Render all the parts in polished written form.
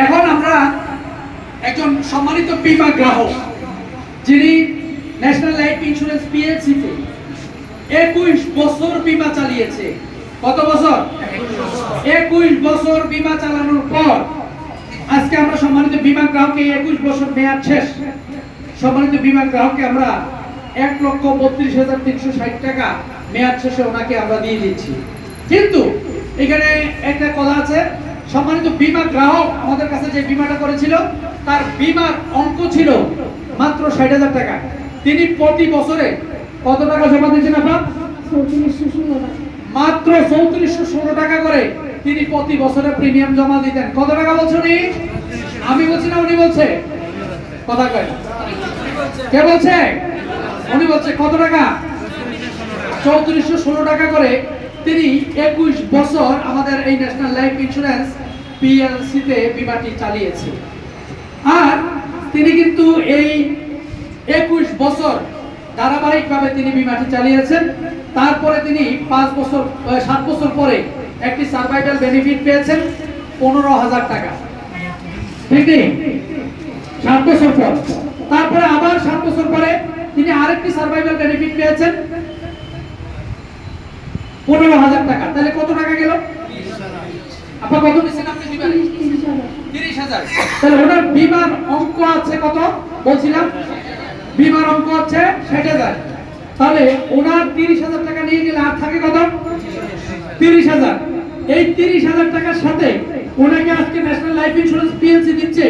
এখন আমরা একজন সম্মানিত বীমা গ্রাহক যিনি ন্যাশনাল লাইফ ইন্স্যুরেন্স পিএলসিতে 21 বছর বীমা চালিয়েছে। কত বছর? 21 বছর বীমা চালানোর পর আজকে আমরা সম্মানিত বীমা গ্রাহককে 21 বছর মেয়াদ শেষ সম্মানিত বীমা গ্রাহককে আমরা 1,32,360 টাকা মেয়াদ শেষে ওনাকে আমরা দিয়ে দিচ্ছি। কিন্তু এখানে একটা কথা আছে, সম্মানিত বীমা গ্রাহক আমাদের কাছে যে বীমাটা করেছিল তার বীমার অঙ্ক ছিল মাত্র 60,000 টাকা। তিনি প্রতি বছরে কত টাকা জমা দিয়েছেন আপনার? মাত্র 3416 টাকা করে তিনি প্রতি বছরে প্রিমিয়াম জমা দিতেন। কত টাকা বলছেন উনি? আমি বলছি না, উনি বলছে। কথা কয় কে বলছে? উনি বলছে। কত টাকা? 3416 টাকা করে তিনি 21 বছর আমাদের এই ন্যাশনাল লাইফ ইন্স্যুরেন্স পিএলসিতে বীমাটি চালিয়েছে। আর তিনি কিন্তু এই 21 বছর ধারাবাহিকভাবে তিনি বীমাটি চালিয়েছেন। তারপরে তিনি 7 বছর পরে একটি সার্ভাইভাল বেনিফিট পেয়েছেন 15,000 টাকা। ঠিক নেই? 7 বছর পর তারপরে আবার 7 বছর পরে তিনি আরেকটি সার্ভাইভাল বেনিফিট পেয়েছেন 15,000 টাকা। তাহলে কত টাকা গেল? আপনি কত নিছেন? আপনি দিবেন 30,000। তাহলে ওনার বীমার অঙ্ক আছে কত বলছিলাম? বীমার অঙ্ক আছে 60,000। তাহলে ওনার 30,000 টাকা নিয়ে গেলে আর থাকে কত? 30,000। এই 30,000 টাকার সাথে ওনাকে আজকে ন্যাশনাল লাইফ ইন্স্যুরেন্স পিএলসি দিচ্ছে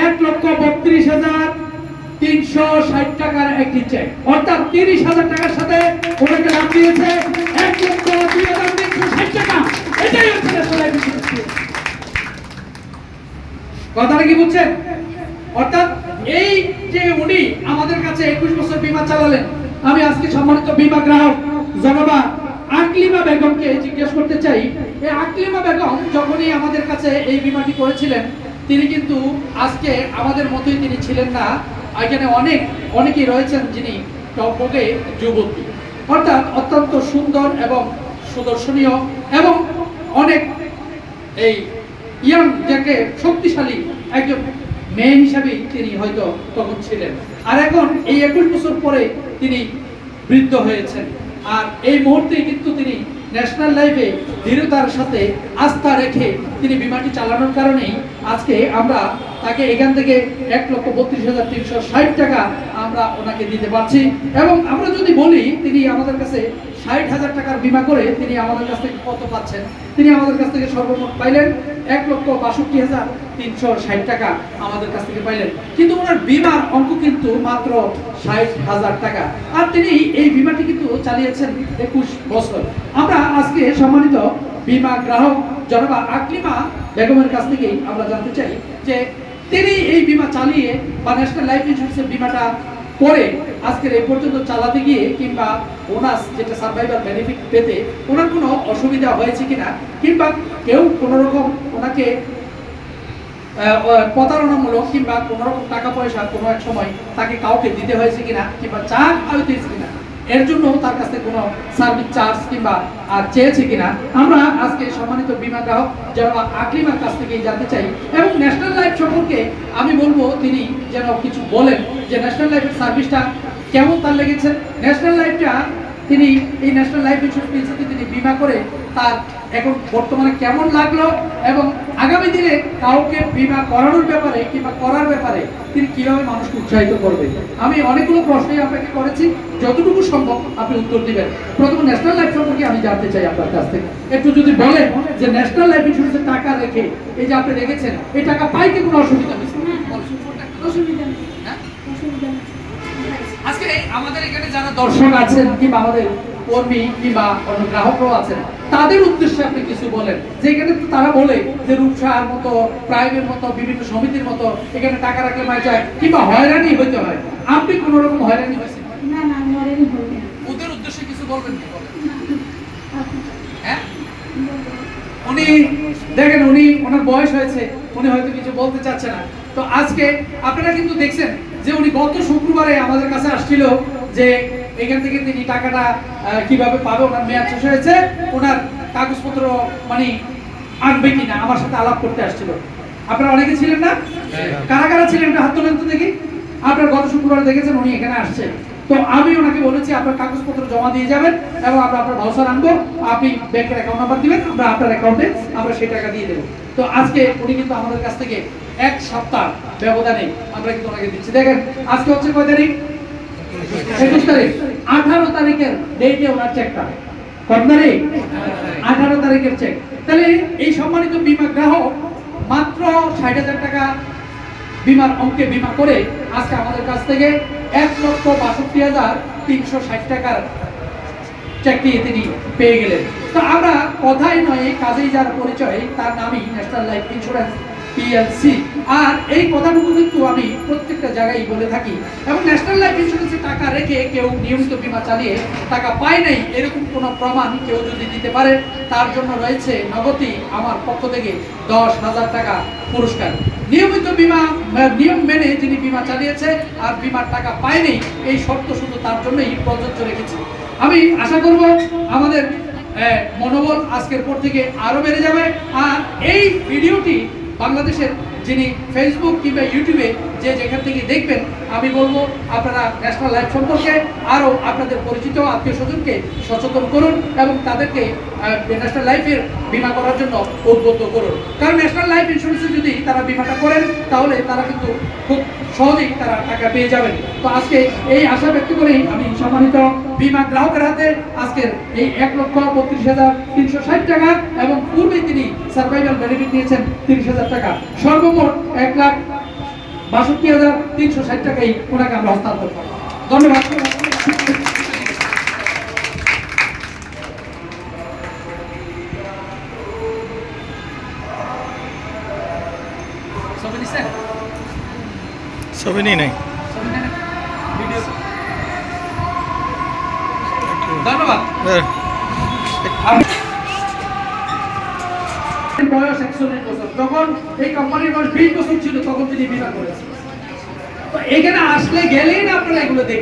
1,32,360 টাকার একটি চেক। অর্থাৎ 30,000 টাকার সাথে ওনাকে লাভ দিয়েছে 1,02,360 টাকা। এটাই হচ্ছে ন্যাশনাল লাইফ ইন্স্যুরেন্স। কথাটা কি বুঝছেন? অর্থাৎ এই যে উনি আমাদের কাছে 21 বছর বীমা চালালেন, আমি আজকে সম্মানিত বীমা গ্রাহক জনাবা আকলিমা বেগমকে জিজ্ঞেস করতে চাই, এই আকলিমা বেগম যখনই আমাদের কাছে এই বীমাটি করেছিলেন তিনি কিন্তু আজকে আমাদের মতোই তিনি ছিলেন না। এখানে অনেকেই রয়েছেন যিনি টকবগে যুবতী, অর্থাৎ অত্যন্ত সুন্দর এবং সুদর্শনীয় এবং অনেক এই ইয়াং যাকে শক্তিশালী একজন মেয়ে হিসাবেই তিনি হয়তো তখন ছিলেন। আর এখন এই 21 বছর পরে তিনি বৃদ্ধ হয়েছেন। আর এই মুহূর্তে কিন্তু তিনি ন্যাশনাল লাইফে দৃঢ়তার সাথে আস্থা রেখে তিনি বিমাটি চালানোর কারণেই আজকে আমরা তাকে এখান থেকে 1,32,360 টাকা আমরা ওনাকে দিতে পারছি। এবং আমরা যদি বলি তিনি আমাদের কাছে 60,000 টাকার বীমা করে তিনি আমাদের কাছ থেকে কত পাচ্ছেন? তিনি আমাদের কাছ থেকে সর্বমোট পাইলেন 1,62,360 টাকা আমাদের কাছ থেকে পাইলেন। কিন্তু ওনার বীমার অঙ্ক কিন্তু মাত্র 60,000 টাকা। আর তিনি এই বীমাটি কিন্তু চালিয়েছেন 21 বছর। আমরা আজকে সম্মানিত বীমা গ্রাহক জনাবা আকলিমা বেগমের কাছ থেকে আমরা জানতে চাই যে তিনি এই বীমা চালিয়ে বা ন্যাশনাল লাইফ ইন্স্যুরেন্সের বীমাটা করে আজকের এই পর্যন্ত চালাতে গিয়ে কিংবা বোনাস যেটা সার্ভাইভাল বেনিফিট পেতে ওনার কোনো অসুবিধা হয়েছে কিনা, কিংবা কেউ কোনো রকম ওনাকে প্রতারণামূলক কিংবা কোনো রকম টাকা পয়সা কোনো এক সময় তাকে কাউকে দিতে হয়েছে কিনা, কিংবা চা খাওয়াইতেছে কিনা, এর জন্য তার কাছে কোনো সার্ভিস চার্জ কিংবা চেয়েছে কিনা, আমরা আজকে সম্মানিত বীমা গ্রাহক যারা আকলিমার কাছ থেকে জানতে চাই। এবং ন্যাশনাল লাইফ সম্পর্কে আমি বলবো তিনি যেন কিছু বলেন যে ন্যাশনাল লাইফের সার্ভিসটা কেমন তার লেগেছে। ন্যাশনাল লাইফটা তিনি এই ন্যাশনাল লাইফ ইন্স্যুরেন্স পিএলসিতে তিনি বীমা করে তার এখন বর্তমানে কেমন লাগলো এবং আগামী দিনে কাউকে বীমা করানোর ব্যাপারে কিংবা করার ব্যাপারে তিনি কিভাবে মানুষকে উৎসাহিত করবে। আমি অনেকগুলো প্রশ্নই আপনাকে করেছি, যতটুকু সম্ভব আপনি উত্তর দিবেন। প্রথম ন্যাশনাল লাইফ সম্পর্কে আমি জানতে চাই আপনার কাছ থেকে একটু যদি বলেন যে ন্যাশনাল লাইফ ইন্স্যুরেন্সের টাকা রেখে এই যে আপনি রেখেছেন এই টাকা পাইতে কোনো অসুবিধা হয়েছে? অসুবিধা নেই। আজকে আমাদের এখানে যারা দর্শক আছেন কিংবা আমাদের কর্মী কিংবা অন্য গ্রাহকরাও আছেন তাদের উদ্দেশ্যে আপনি কিছু বলেন যে এখানে তো তারা বলে যে রূপসার মতো প্রাইভের মতো বিভিন্ন সমিতির মতো এখানে টাকা রাখলে মাই যায় কিংবা হয়রানি হইতে হয়। আপনি কোন রকম হয়রানি হয়েছেন? না না, আমি হয়রানি হইনি। ওদের উদ্দেশ্যে কিছু বলবেন কি? হ্যাঁ, উনি দেখেন উনি ওনার বয়স হয়েছে, উনি হয়তো কিছু বলতে চাচ্ছে না। তো আজকে আপনারা কিন্তু দেখছেন যে উনি গত শুক্রবারে আমাদের কাছে আসছিল যে এখান থেকে তিনি টাকাটা কিভাবে পাবে, ওনার মেয়াদ শেষ হয়েছে, ওনার কাগজপত্র মানে আনবে কিনা আমার সাথে আলাপ করতে আসছিল। আপনারা অনেকে ছিলেন না? কারা কারা ছিলেন একটা হাত তোলেন তো দেখি। আপনারা গত শুক্রবার দেখেছেন উনি এখানে আসছেন। তো আমি ওনাকে বলেছি আপনার কাগজপত্র জমা দিয়ে যাবেন এবং আমরা আপনার ভাউচার আনবো, আপনি ব্যাংকের অ্যাকাউন্ট নাম্বার দিবেন, আমরা আপনার অ্যাকাউন্টে আমরা সেই টাকা দিয়ে দেবো। তো আজকে উনি কিন্তু আমাদের কাছ থেকে এক সপ্তাহ ব্যবধানে আমরা কিন্তু ওনাকে দিচ্ছি। দেখেন আজকে হচ্ছে কয় তারিখ? 21 তারিখ। 18 তারিখের ডেটে ওনার চেকটা। কত তারিখ? 18 তারিখের চেক। তাহলে এই সম্মানিত বীমা গ্রাহক মাত্র 60,000 টাকা বিমার অঙ্কে বিমা করে আজকে আমাদের কাছ থেকে 1,62,360 টাকার চাকরি তিনি পেয়ে গেলেন। তো আমরা কথাই নয় কাজেই যার পরিচয়, তার নামই ন্যাশনাল লাইফ ইন্স্যুরেন্স পিএলসি। আর এই কথাটুকু কিন্তু আমি প্রত্যেকটা জায়গায় বলে থাকি। এবং ন্যাশনাল লাইফ ইন্স্যুরেন্সে টাকা রেখে কেউ নিয়মিত বীমা চালিয়ে টাকা পায় নাই এরকম কোনো প্রমাণ কেউ যদি দিতে পারে, তার জন্য রয়েছে নগদই আমার পক্ষ থেকে 10,000 টাকা পুরস্কার। নিয়মিত বীমা নিয়ম মেনে যিনি বীমা চালিয়েছে আর বীমার টাকা পায়নি, এই শর্ত শুধু তার জন্যই প্রযোজ্য রেখেছি। আমি আশা করব আমাদের মনোবল আজকের পর থেকে আরো বেড়ে যাবে। আর এই ভিডিওটি বাংলাদেশের যিনি ফেসবুক কিংবা ইউটিউবে যে যেখান থেকে দেখবেন, আমি বলবো আপনারা ন্যাশনাল লাইফ সম্পর্কে আরও আপনাদের পরিচিত আত্মীয় স্বজনকে সচেতন করুন এবং তাদেরকে ন্যাশনাল লাইফের বীমা করার জন্য উদ্বুদ্ধ করুন। কারণ ন্যাশনাল লাইফ ইন্স্যুরেন্সে যদি তারা বীমাটা করেন তাহলে তারা কিন্তু খুব সহজেই তারা টাকা পেয়ে যাবেন। তো আজকে এই আশা ব্যক্ত করেই আমি সম্মানিত বীমা গ্রাহকের হাতে আজকের এই 1,32,360 টাকা এবং পূর্বে তিনি সার্ভাইভাল বেনিফিট নিয়েছেন 30,000 টাকা, সর্বমোট 1,62,360 টাকাই ওনাকে আমরা হস্তান্তর করব। ধন্যবাদ। ছবি নেই নাই। ধন্যবাদ। বয়স 41 বছর, যখন এই কোম্পানির বয়স 20 বছর ছিল তখন তিনি বীমা করেছেন। তো এখানে আসলে গেলেই না আপনারা এগুলো দেখবেন।